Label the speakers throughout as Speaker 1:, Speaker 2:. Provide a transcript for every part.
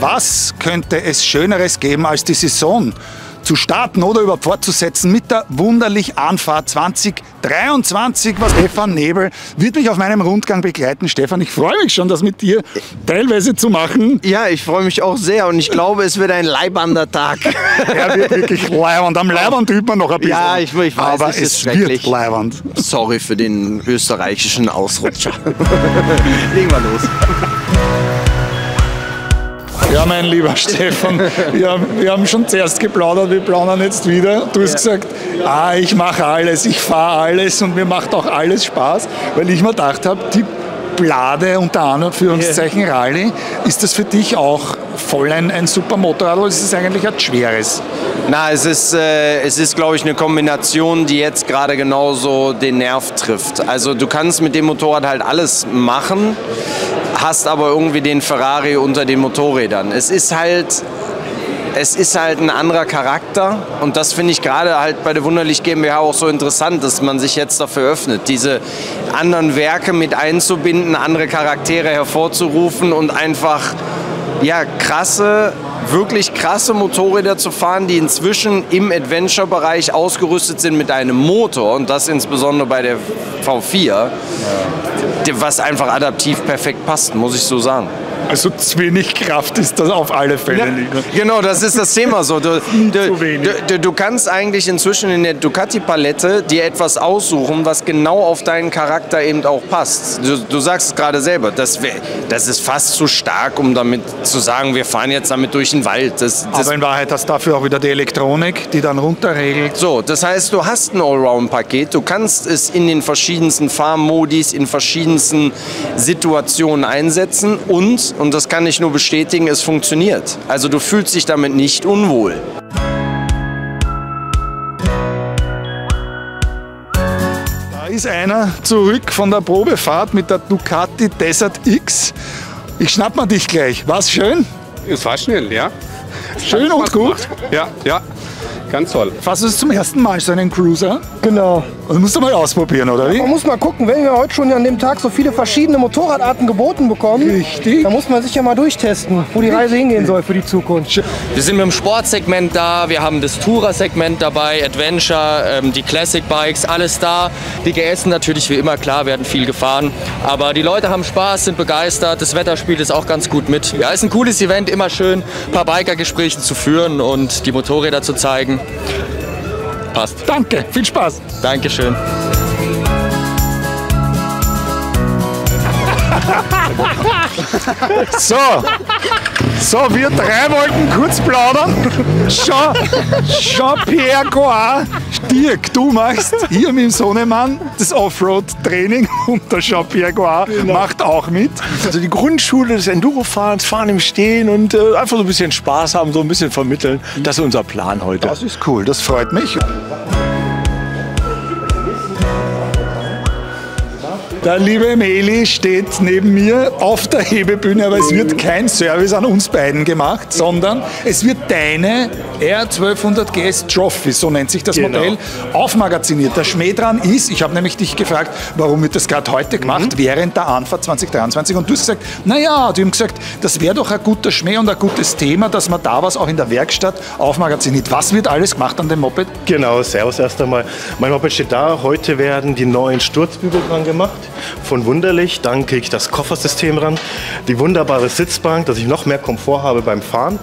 Speaker 1: Was könnte es Schöneres geben, als die Saison zu starten oder überhaupt fortzusetzen mit der Wunderlich Anfahrt 2023. Stefan Nebel wird mich auf meinem Rundgang begleiten. Stefan, ich freue mich schon, das mit dir teilweise zu machen.
Speaker 2: Ja, ich freue mich auch sehr und ich glaube, es wird ein leibander Tag.
Speaker 1: Er wird wirklich leibend. Am Leiband übt man noch ein bisschen.
Speaker 2: Ja, ich weiß,
Speaker 1: aber es wird leibend.
Speaker 2: Sorry für den österreichischen Ausrutscher. Legen wir los.
Speaker 1: Ja, mein lieber Stefan, wir haben schon zuerst geplaudert, wir plaudern jetzt wieder. Du hast gesagt, ich mache alles, ich fahre alles und mir macht auch alles Spaß, weil ich mir gedacht habe, die Blade unter Anführungszeichen Rallye, ist das für dich auch voll ein super Motorrad oder ist es eigentlich ein schweres?
Speaker 2: Na, es ist, glaube ich, eine Kombination, die jetzt gerade genauso den Nerv trifft. Also du kannst mit dem Motorrad halt alles machen, hast aber irgendwie den Ferrari unter den Motorrädern. Es ist halt ein anderer Charakter und das finde ich gerade halt bei der Wunderlich GmbH auch so interessant, dass man sich jetzt dafür öffnet, diese anderen Werke mit einzubinden, andere Charaktere hervorzurufen und einfach wirklich krasse Motorräder zu fahren, die inzwischen im Adventure-Bereich ausgerüstet sind mit einem Motor und das insbesondere bei der V4, was einfach adaptiv perfekt passt, muss ich so sagen.
Speaker 1: Also zu wenig Kraft ist das auf alle Fälle.
Speaker 2: Ja, genau, das ist das Thema so. Du kannst eigentlich inzwischen in der Ducati-Palette dir etwas aussuchen, was genau auf deinen Charakter eben auch passt. Du sagst es gerade selber, das ist fast zu stark, um damit zu sagen, wir fahren jetzt damit durch den Wald.
Speaker 1: Aber in Wahrheit hast du dafür auch wieder die Elektronik, die dann runterregelt.
Speaker 2: So, das heißt, du hast ein Allround-Paket, du kannst es in den verschiedensten Fahrmodis, in verschiedensten Situationen einsetzen und das kann ich nur bestätigen, es funktioniert. Also du fühlst dich damit nicht unwohl.
Speaker 1: Da ist einer zurück von der Probefahrt mit der Ducati Desert X. Ich schnapp mal dich gleich. War's schön?
Speaker 3: Es war schnell, ja.
Speaker 1: Schön und gut?
Speaker 3: Ja, ja. Ganz toll.
Speaker 1: Fast ist es zum ersten Mal so einen Cruiser?
Speaker 4: Genau.
Speaker 1: Das musst du mal ausprobieren, oder wie?
Speaker 4: Man muss mal gucken, wenn wir heute schon an dem Tag so viele verschiedene Motorradarten geboten bekommen,
Speaker 1: richtig,
Speaker 4: dann muss man sich ja mal durchtesten, wo die Reise hingehen soll für die Zukunft.
Speaker 5: Wir sind mit dem Sportsegment da, wir haben das Tourer-Segment dabei, Adventure, die Classic Bikes, alles da. Die GS natürlich wie immer, klar, werden viel gefahren, aber die Leute haben Spaß, sind begeistert, das Wetter spielt es auch ganz gut mit. Ja, ist ein cooles Event, immer schön, ein paar Biker-Gespräche zu führen und die Motorräder zu zeigen. Passt.
Speaker 1: Danke, viel Spaß.
Speaker 5: Dankeschön.
Speaker 1: So, wir drei wollten kurz plaudern. Jean-Pierre Goard, Dirk, du machst hier mit dem Sohnemann das Offroad-Training und der Jean-Pierre Goard macht auch mit.
Speaker 6: Also die Grundschule des Endurofahrens, fahren im Stehen und einfach so ein bisschen Spaß haben, so ein bisschen vermitteln. Das ist unser Plan heute.
Speaker 1: Das ist cool, das freut mich. Der liebe Meli steht neben mir auf der Hebebühne, aber es wird kein Service an uns beiden gemacht, sondern es wird deine R1200 GS Trophy, so nennt sich das Modell, aufmagaziniert. Der Schmäh dran ist, ich habe nämlich dich gefragt, warum wird das gerade heute gemacht, während der Anfahrt 2023 und du hast gesagt, naja, die haben gesagt, das wäre doch ein guter Schmäh und ein gutes Thema, dass man da was auch in der Werkstatt aufmagaziniert. Was wird alles gemacht an dem Moped?
Speaker 6: Genau, servus erst einmal. Mein Moped steht da, heute werden die neuen Sturzbügel dran gemacht. Von Wunderlich, dann kriege ich das Koffersystem ran, die wunderbare Sitzbank, dass ich noch mehr Komfort habe beim Fahren.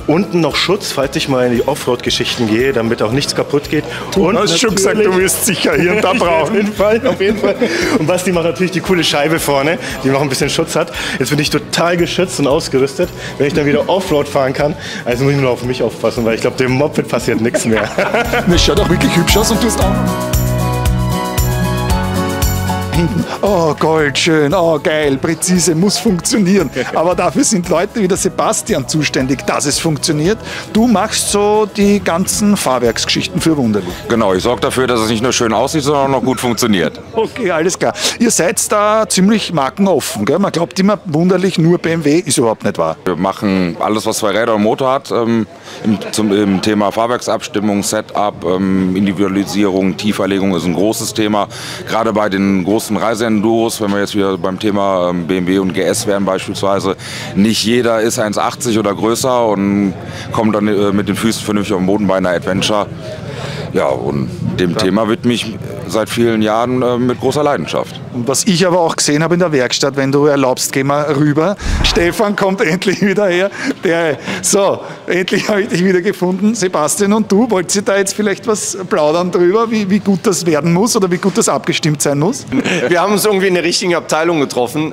Speaker 6: Unten noch Schutz, falls ich mal in die Offroad-Geschichten gehe, damit auch nichts kaputt geht.
Speaker 1: Du hast schon gesagt, du wirst sicher hier und da brauchen.
Speaker 6: Auf jeden Fall. Und Basti macht natürlich die coole Scheibe vorne, die noch ein bisschen Schutz hat. Jetzt bin ich total geschützt und ausgerüstet, wenn ich dann wieder Offroad fahren kann. Also muss ich nur auf mich aufpassen, weil ich glaube, dem Moped passiert nichts mehr.
Speaker 1: Das schaut auch wirklich hübsch aus und du hast auch... Hinten, oh Gold, schön, oh geil, präzise, muss funktionieren. Aber dafür sind Leute wie der Sebastian zuständig, dass es funktioniert. Du machst so die ganzen Fahrwerksgeschichten für Wunderlich.
Speaker 7: Genau, ich sorge dafür, dass es nicht nur schön aussieht, sondern auch noch gut funktioniert.
Speaker 1: Okay, alles klar. Ihr seid da ziemlich markenoffen, gell? Man glaubt immer, Wunderlich nur BMW, ist überhaupt nicht wahr.
Speaker 7: Wir machen alles, was zwei Räder und Motor hat, im Thema Fahrwerksabstimmung, Setup, Individualisierung, Tieferlegung ist ein großes Thema. Gerade bei den großen großen Reiseenduros, wenn wir jetzt wieder beim Thema BMW und GS wären beispielsweise, nicht jeder ist 1,80 oder größer und kommt dann mit den Füßen vernünftig auf den Boden bei einer Adventure. Ja, und dem Thema widme ich seit vielen Jahren mit großer Leidenschaft.
Speaker 1: Und was ich aber auch gesehen habe in der Werkstatt, wenn du erlaubst, gehen wir rüber. Stefan kommt endlich wieder her. So, endlich habe ich dich wieder gefunden. Sebastian und du, wollt ihr da jetzt vielleicht was plaudern drüber, wie gut das werden muss oder wie gut das abgestimmt sein muss?
Speaker 2: Wir haben uns irgendwie in der richtigen Abteilung getroffen,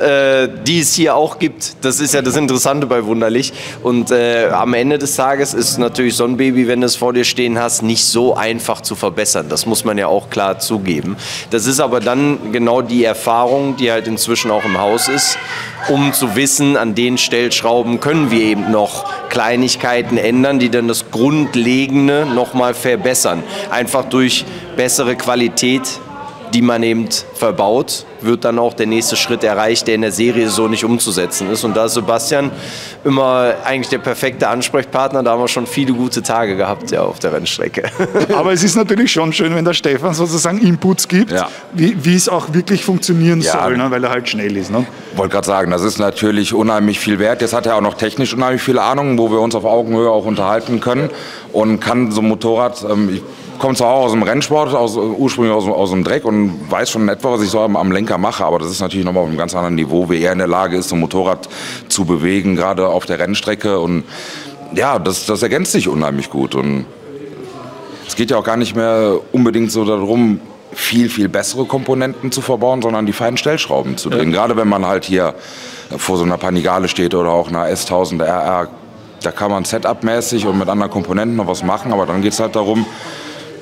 Speaker 2: die es hier auch gibt. Das ist ja das Interessante bei Wunderlich. Und am Ende des Tages ist natürlich so ein Baby, wenn du es vor dir stehen hast, nicht so einfach zu verbessern. Das muss man ja auch klar zugeben. Das ist aber dann genau die Erfahrung, die halt inzwischen auch im Haus ist, um zu wissen, an den Stellschrauben können wir eben noch Kleinigkeiten ändern, die dann das Grundlegende nochmal verbessern. Einfach durch bessere Qualität, die man eben verbaut, wird dann auch der nächste Schritt erreicht, der in der Serie so nicht umzusetzen ist. Und da ist Sebastian immer eigentlich der perfekte Ansprechpartner. Da haben wir schon viele gute Tage gehabt ja, auf der Rennstrecke.
Speaker 1: Aber es ist natürlich schon schön, wenn der Stefan sozusagen Inputs gibt,
Speaker 7: ja,
Speaker 1: wie es auch wirklich funktionieren soll, ne, weil er halt schnell ist. Ne?
Speaker 7: Ich wollte gerade sagen, das ist natürlich unheimlich viel wert. Jetzt hat er auch noch technisch unheimlich viele Ahnungen, wo wir uns auf Augenhöhe auch unterhalten können und kann so ein Motorrad... Ich komme zwar auch aus dem Rennsport, ursprünglich aus dem Dreck und weiß schon etwa, was ich so am Lenker mache, aber das ist natürlich nochmal auf einem ganz anderen Niveau, wie er in der Lage ist, so ein Motorrad zu bewegen, gerade auf der Rennstrecke. Und ja, das ergänzt sich unheimlich gut. Und es geht ja auch gar nicht mehr unbedingt so darum, viel bessere Komponenten zu verbauen, sondern die feinen Stellschrauben zu drehen. Ja. Gerade wenn man halt hier vor so einer Panigale steht oder auch einer S1000 RR, da kann man Setup-mäßig und mit anderen Komponenten noch was machen, aber dann geht es halt darum,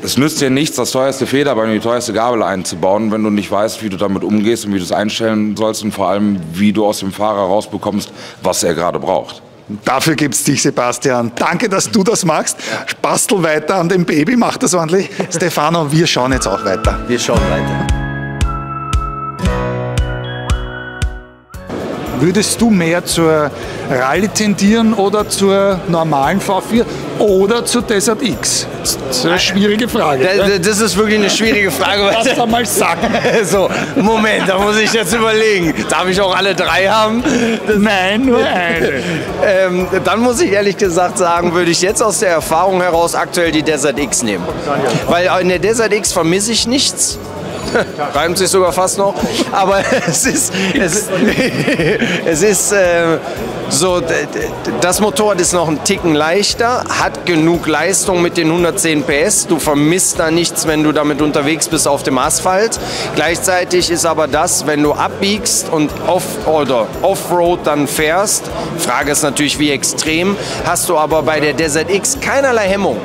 Speaker 7: es nützt dir nichts, das teuerste Federbein und die teuerste Gabel einzubauen, wenn du nicht weißt, wie du damit umgehst und wie du es einstellen sollst und vor allem, wie du aus dem Fahrer rausbekommst, was er gerade braucht.
Speaker 1: Dafür gibt es dich, Sebastian. Danke, dass du das machst. Bastel weiter an dem Baby, mach das ordentlich. Stefano, wir schauen jetzt auch weiter.
Speaker 2: Wir schauen weiter.
Speaker 1: Würdest du mehr zur Rallye tendieren oder zur normalen V4 oder zur Desert X? Das ist eine schwierige Frage.
Speaker 2: Das ist wirklich eine schwierige Frage.
Speaker 1: Lass da mal sacken.
Speaker 2: So, Moment, da muss ich jetzt überlegen. Darf ich auch alle drei haben?
Speaker 1: Nein, nur eine.
Speaker 2: Dann muss ich ehrlich gesagt sagen, würde ich jetzt aus der Erfahrung heraus aktuell die Desert X nehmen. Weil in der Desert X vermisse ich nichts. Reimt sich sogar fast noch. Aber es ist so, das Motorrad ist noch einen Ticken leichter, hat genug Leistung mit den 110 PS. Du vermisst da nichts, wenn du damit unterwegs bist auf dem Asphalt. Gleichzeitig ist aber das, wenn du abbiegst und Offroad dann fährst, Frage ist natürlich, wie extrem, hast du aber bei der Desert X keinerlei Hemmung.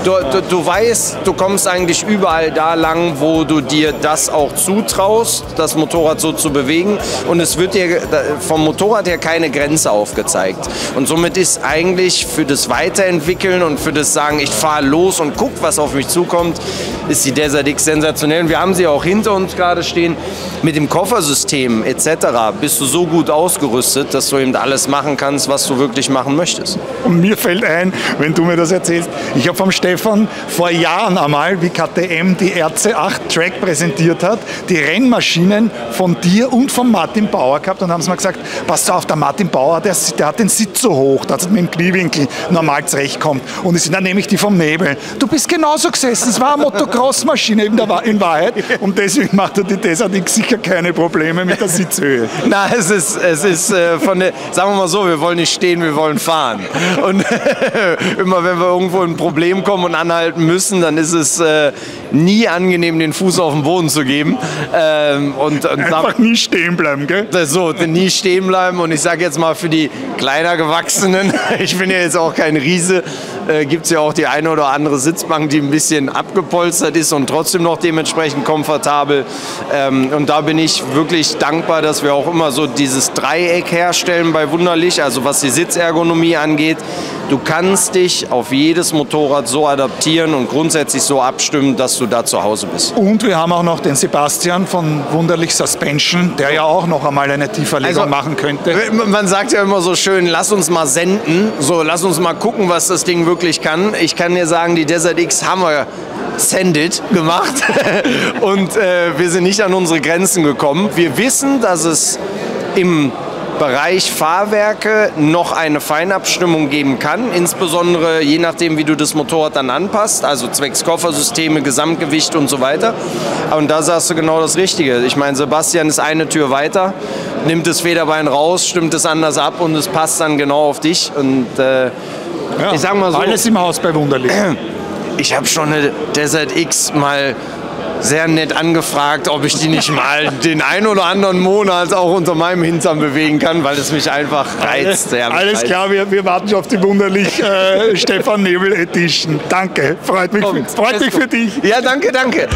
Speaker 2: Du weißt, du kommst eigentlich überall da lang, wo du dir das auch zutraust, das Motorrad so zu bewegen. Und es wird dir vom Motorrad her keine Grenze aufgezeigt. Und somit ist eigentlich für das Weiterentwickeln und für das Sagen, ich fahre los und guck, was auf mich zukommt, ist die Desert X sensationell. Und wir haben sie auch hinter uns gerade stehen. Mit dem Koffersystem etc. bist du so gut ausgerüstet, dass du eben alles machen kannst, was du wirklich machen möchtest.
Speaker 1: Und mir fällt ein, wenn du mir das erzählst, ich habe vom Stefan vor Jahren einmal, wie KTM die RC8 Track präsentiert hat, die Rennmaschinen von dir und von Martin Bauer gehabt und haben sie mir gesagt, pass auf, der Martin Bauer, der hat den Sitz so hoch, dass er mit dem Kniewinkel normal zurechtkommt. Und dann nehme ich die vom Nebel. Du bist genauso gesessen, es war eine Motocross-Maschine in Wahrheit und deswegen macht er die Desert X sicher keine Probleme mit der Sitzhöhe.
Speaker 2: Na, es ist von der, sagen wir mal so, wir wollen nicht stehen, wir wollen fahren. Und immer wenn wir irgendwo in ein Problem kommen und anhalten müssen, dann ist es nie angenehm, den Fuß auf den Boden zu geben. Und
Speaker 1: einfach nie stehen bleiben, gell?
Speaker 2: So, nie stehen bleiben. Und ich sage jetzt mal für die kleiner Gewachsenen, ich bin ja jetzt auch kein Riese, gibt es ja auch die eine oder andere Sitzbank, die ein bisschen abgepolstert ist und trotzdem noch dementsprechend komfortabel. Und da bin ich wirklich dankbar, dass wir auch immer so dieses Dreieck herstellen bei Wunderlich, also was die Sitzergonomie angeht. Du kannst dich auf jedes Motorrad so adaptieren und grundsätzlich so abstimmen, dass du da zu Hause bist.
Speaker 1: Und wir haben auch noch den Sebastian von Wunderlich Suspension, der ja auch noch einmal eine Tieferlegung machen könnte.
Speaker 2: Man sagt ja immer so schön, lass uns mal senden, so lass uns mal gucken, was das Ding wirklich wirklich kann. Ich kann dir sagen, die Desert X haben wir Send-It gemacht und wir sind nicht an unsere Grenzen gekommen. Wir wissen, dass es im Bereich Fahrwerke noch eine Feinabstimmung geben kann, insbesondere je nachdem, wie du das Motorrad dann anpasst, also zwecks Koffersysteme, Gesamtgewicht und so weiter. Und da sagst du genau das Richtige. Ich meine, Sebastian ist eine Tür weiter, nimmt das Federbein raus, stimmt es anders ab und es passt dann genau auf dich. Und ich sag mal so,
Speaker 1: alles im Haus bei Wunderlich.
Speaker 2: Ich habe schon eine Desert X mal sehr nett angefragt, ob ich die nicht mal den einen oder anderen Monat auch unter meinem Hintern bewegen kann, weil es mich einfach reizt.
Speaker 1: Alles klar, wir warten schon auf die Wunderlich Stefan Nebel Edition. Danke, freut mich für dich.
Speaker 2: Ja, danke, danke.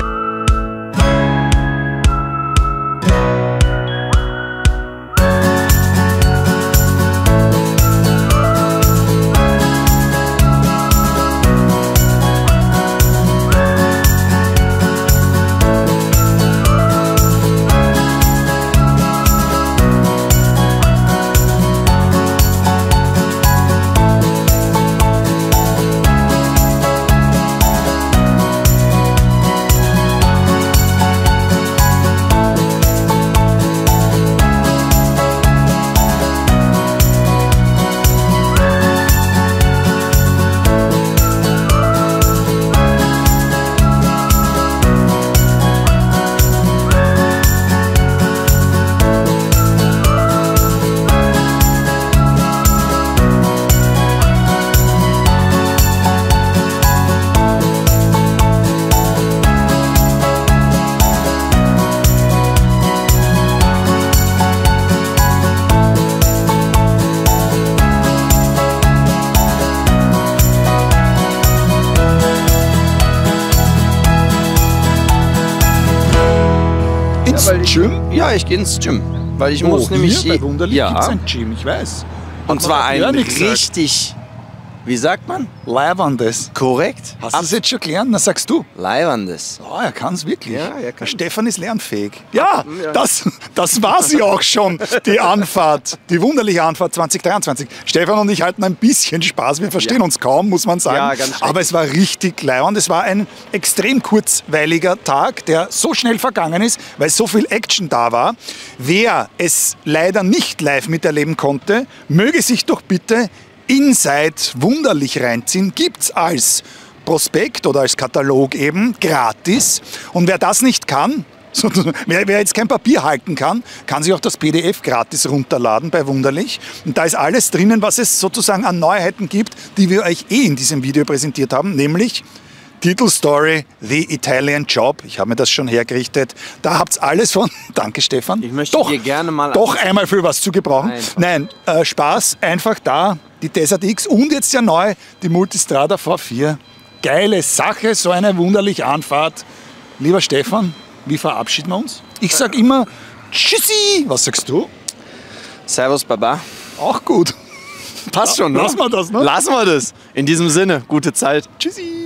Speaker 1: Gym?
Speaker 2: Ja, ich gehe ins Gym. Weil ich muss nämlich.
Speaker 1: Hier bei Wunderlich
Speaker 2: ja.
Speaker 1: gibt's ein Gym, ich weiß.
Speaker 2: Und zwar ein
Speaker 1: richtig,
Speaker 2: richtig, wie sagt man?
Speaker 1: Leibendes.
Speaker 2: Korrekt.
Speaker 1: Hast du es jetzt schon gelernt? Na, sagst du.
Speaker 2: Leibendes.
Speaker 1: Oh, er kann es wirklich.
Speaker 2: Ja, er kann's.
Speaker 1: Stefan ist lernfähig. Ja, das war sie auch schon, die Anfahrt, die wunderliche Anfahrt 2023. Stefan und ich hatten ein bisschen Spaß. Wir verstehen uns kaum, muss man sagen.
Speaker 2: Ja, ganz schrecklich.
Speaker 1: Aber es war richtig leibend. Es war ein extrem kurzweiliger Tag, der so schnell vergangen ist, weil so viel Action da war. Wer es leider nicht live miterleben konnte, möge sich doch bitte Inside Wunderlich reinziehen. Gibt's als Prospekt oder als Katalog eben gratis. Und wer das nicht kann, wer jetzt kein Papier halten kann, kann sich auch das PDF gratis runterladen bei Wunderlich. Und da ist alles drinnen, was es sozusagen an Neuheiten gibt, die wir euch in diesem Video präsentiert haben, nämlich Titelstory, The Italian Job. Ich habe mir das schon hergerichtet. Da habt ihr alles von. Danke, Stefan.
Speaker 2: Ich möchte dir gerne mal.
Speaker 1: Doch einmal für was zu gebrauchen.
Speaker 2: Einfach.
Speaker 1: Nein, Spaß, einfach da. Die Desert X und jetzt ja neu die Multistrada V4. Geile Sache, so eine wunderliche Anfahrt. Lieber Stefan, wie verabschieden wir uns? Ich sag immer Tschüssi. Was sagst du?
Speaker 2: Servus, Baba.
Speaker 1: Auch gut.
Speaker 2: Passt schon, ne?
Speaker 1: Lassen wir das, ne?
Speaker 2: Lassen wir das. In diesem Sinne, gute Zeit.
Speaker 1: Tschüssi.